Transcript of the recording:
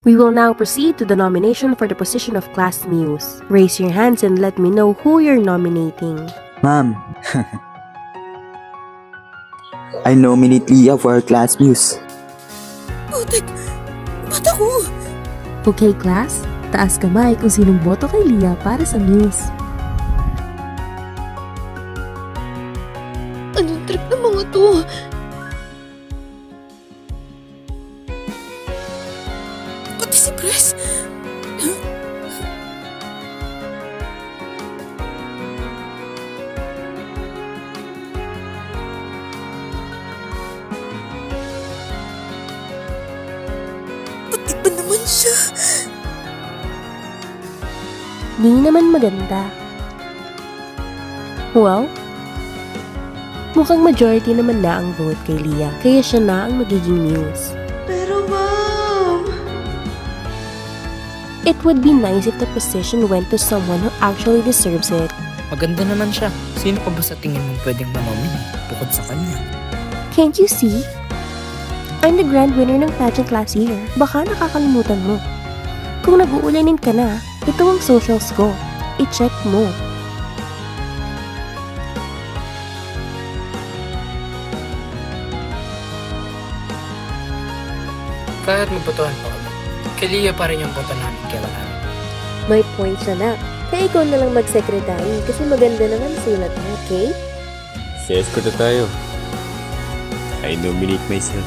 We will now proceed to the nomination for the position of Class Muse. Raise your hands and let me know who you're nominating. Ma'am, I nominate Leah for our class muse. Putik! Ba't ako? Okay, class? Taas kamay kung sinong boto kay Leah para sa Muse. Anong trip ng mga to? Pati si Press? Pati ba naman siya? Di naman maganda. Well, mukhang majority naman na ang vote kay Leah, kaya siya na ang magiging Muse. Pero ma'am... It would be nice if the position went to someone who actually deserves it. Maganda naman siya. Sino pa ba sa tingin mo pwedeng manominate bukod sa kanya? Can't you see? I'm the grand winner ng pageant last year. Baka nakakalimutan mo. Kung nag-uulanin ka na, ito ang socials ko. I-check mo. Kahit magbotohan pa kami, kay Leah pa rin yung boto namin kaya wala. May point siya na. Kaya ikaw na lang mag-secretary kasi maganda naman sulat mo, okay? Sa escort na tayo. I nominate myself.